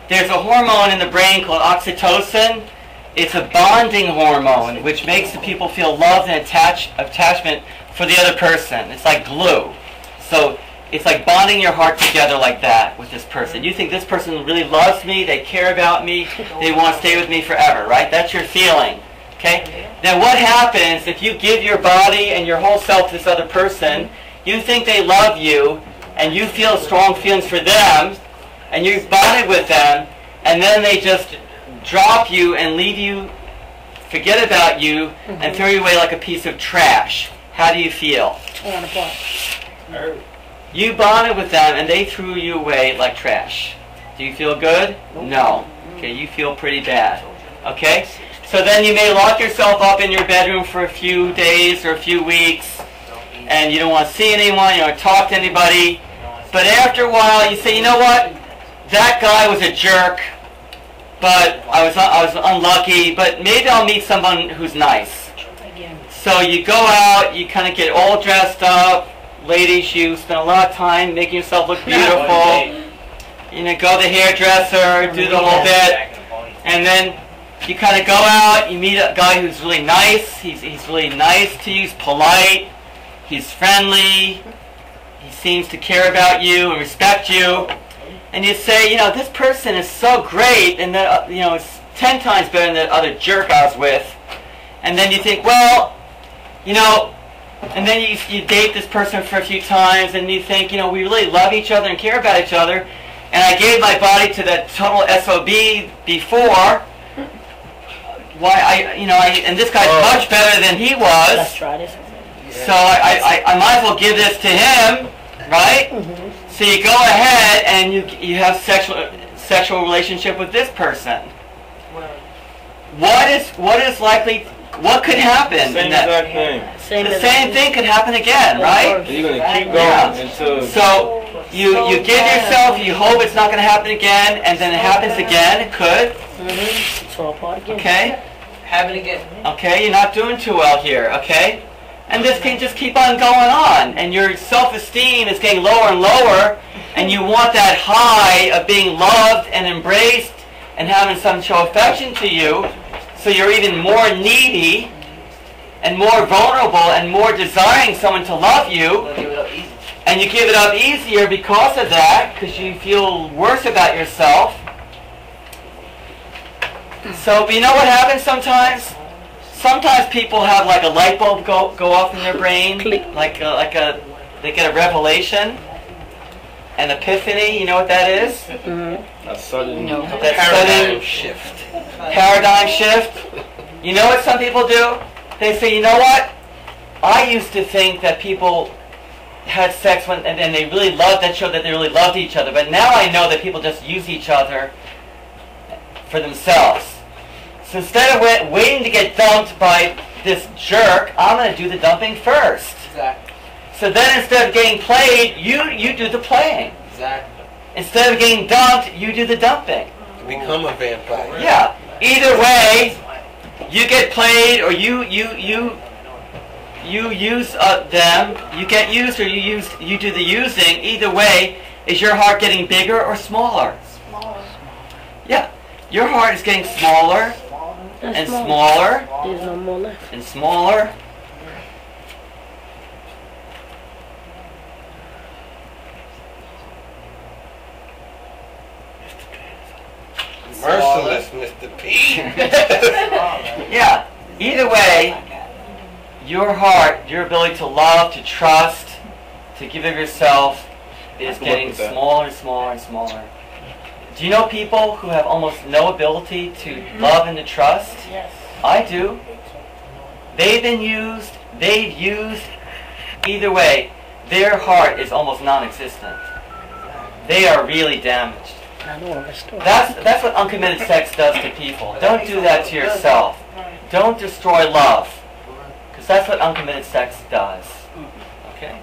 there's a hormone in the brain called oxytocin. It's a bonding hormone which makes the people feel love and attachment for the other person. It's like glue. So it's like bonding your heart together like that with this person. You think this person really loves me, they care about me, they want to stay with me forever, right? That's your feeling. Okay? Now what happens if you give your body and your whole self to this other person, you think they love you, and you feel strong feelings for them, and you've bonded with them, and then they just drop you and leave you, forget about you, and throw you away like a piece of trash. How do you feel? You bonded with them and they threw you away like trash. Do you feel good? No. Okay, you feel pretty bad. Okay? So then you may lock yourself up in your bedroom for a few days or a few weeks, and you don't want to see anyone, you don't want to talk to anybody. But after a while you say, you know what? That guy was a jerk, but I was unlucky, but maybe I'll meet someone who's nice. So you go out, you kind of get all dressed up. Ladies, you spend a lot of time making yourself look beautiful. You know, go to the hairdresser, do the whole bit, and then you kind of go out, you meet a guy who's really nice. He's really nice to you, he's polite, he's friendly, he seems to care about you and respect you. And you say, you know, this person is so great, and that, you know, it's 10 times better than that other jerk I was with. And then you think, well, you know, and then you date this person for a few times, and you think, you know, we really love each other and care about each other, and I gave my body to that total SOB before. Why, and this guy's much better than he was. Let's try this. So I might as well give this to him, right? So you go ahead and you have sexual relationship with this person. What is likely? What could happen? Same exact thing. The same thing could happen again, right? You're gonna keep going until. So you give yourself. You hope it's not going to happen again, and then it happens again. It could. It's all part again. Okay. Happen again. Okay, you're not doing too well here. Okay. And this can just keep on going on, and your self-esteem is getting lower and lower, and you want that high of being loved and embraced and having someone show affection to you, so you're even more needy and more vulnerable and more desiring someone to love you, and you give it up easier because of that, because you feel worse about yourself. So you know what happens sometimes? Sometimes people have like a light bulb go off in their brain, they get a revelation, an epiphany. You know what that is? A sudden paradigm shift. Paradigm shift. You know what some people do? They say, you know what? I used to think that people had sex and they really loved, that showed that they really loved each other. But now I know that people just use each other for themselves. So instead of waiting to get dumped by this jerk, I'm going to do the dumping first. Exactly. So then instead of getting played, you do the playing. Exactly. Instead of getting dumped, you do the dumping. You become a vampire. Yeah. Either way, you get played, or you use them. You get used, or you do the using. Either way, is your heart getting bigger or smaller? Smaller. Yeah. Your heart is getting smaller. And smaller, There's no more left. and smaller. Merciless, Mr. P. Yeah. Either way, your heart, your ability to love, to trust, to give of yourself is getting smaller and smaller and smaller. Do you know people who have almost no ability to love and to trust? Yes. I do. They've been used, they've used. Either way, their heart is almost non-existent. They are really damaged. I know of a story. That's what uncommitted sex does to people. Don't do that to yourself. Don't destroy love. Because that's what uncommitted sex does. Okay?